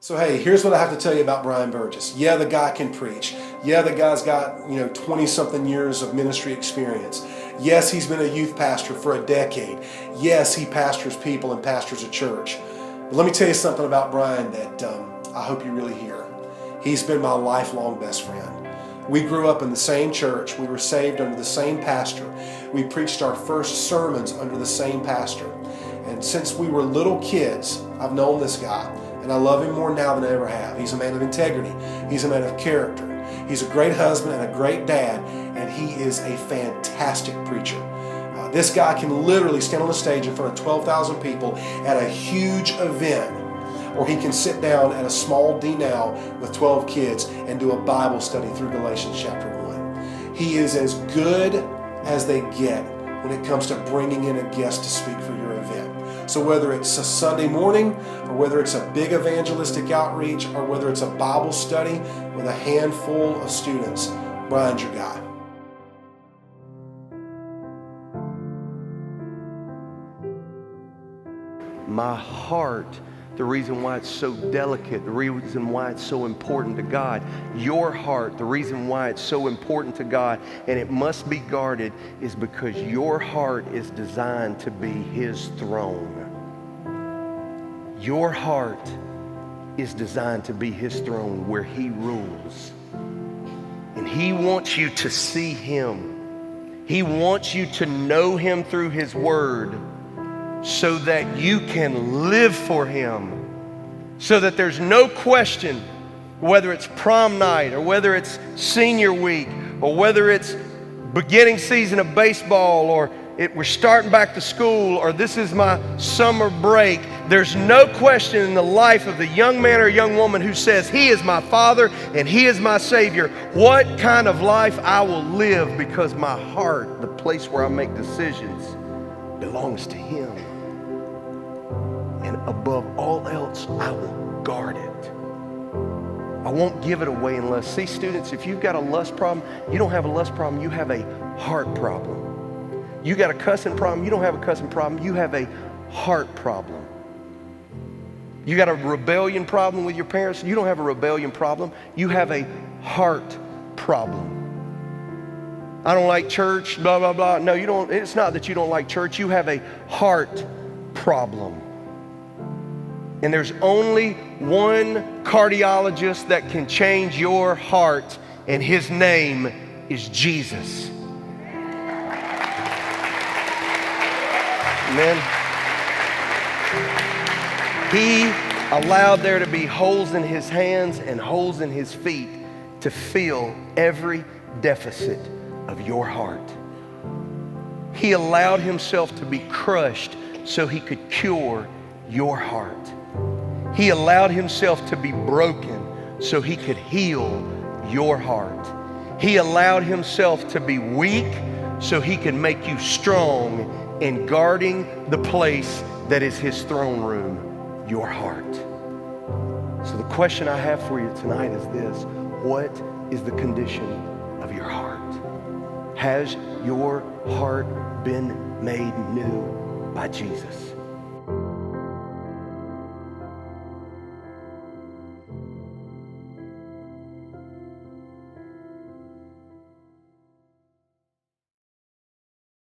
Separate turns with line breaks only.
So hey, here's what I have to tell you about Brian Burgess. Yeah, the guy can preach. Yeah, the guy's got 20-something years of ministry experience. Yes, he's been a youth pastor for a decade. Yes, he pastors people and pastors a church. But let me tell you something about Brian that I hope you really hear. He's been my lifelong best friend. We grew up in the same church. We were saved under the same pastor. We preached our first sermons under the same pastor. And since we were little kids, I've known this guy. And I love him more now than I ever have. He's a man of integrity. He's a man of character. He's a great husband and a great dad, and he is a fantastic preacher. This guy can literally stand on the stage in front of 12,000 people at a huge event, or he can sit down at a small D now with 12 kids and do a Bible study through Galatians chapter 1. He is as good as they get when it comes to bringing in a guest to speak for your event. So whether it's a Sunday morning, or whether it's a big evangelistic outreach, or whether it's a Bible study with a handful of students, Brian's your guy.
My heart, the reason why it's so delicate, the reason why it's so important to God, your heart, the reason why it's so important to God, and it must be guarded, is because your heart is designed to be His throne. Your heart is designed to be His throne where He rules. And He wants you to see Him. He wants you to know Him through His Word so that you can live for Him. So that there's no question, whether it's prom night or whether it's senior week or whether it's beginning season of baseball or we're starting back to school or this is my summer break, there's no question in the life of the young man or young woman who says, He is my Father and He is my Savior, what kind of life I will live because my heart, the place where I make decisions, belongs to Him. And above all else, I will guard it. I won't give it away unless, see students, if you've got a lust problem, you don't have a lust problem, you have a heart problem. You got a cussing problem, you don't have a cussing problem, you have a heart problem. You got a rebellion problem with your parents, you don't have a rebellion problem, you have a heart problem. I don't like church, blah, blah, blah. No, you don't. It's not that you don't like church, you have a heart problem. And there's only one cardiologist that can change your heart, and His name is Jesus. Amen. He allowed there to be holes in His hands and holes in His feet to fill every deficit of your heart. He allowed Himself to be crushed so He could cure your heart. He allowed Himself to be broken so He could heal your heart. He allowed Himself to be weak so He could make you strong in guarding the place that is His throne room, your heart. So the question I have for you tonight is this: what is the condition of your heart? Has your heart been made new by Jesus?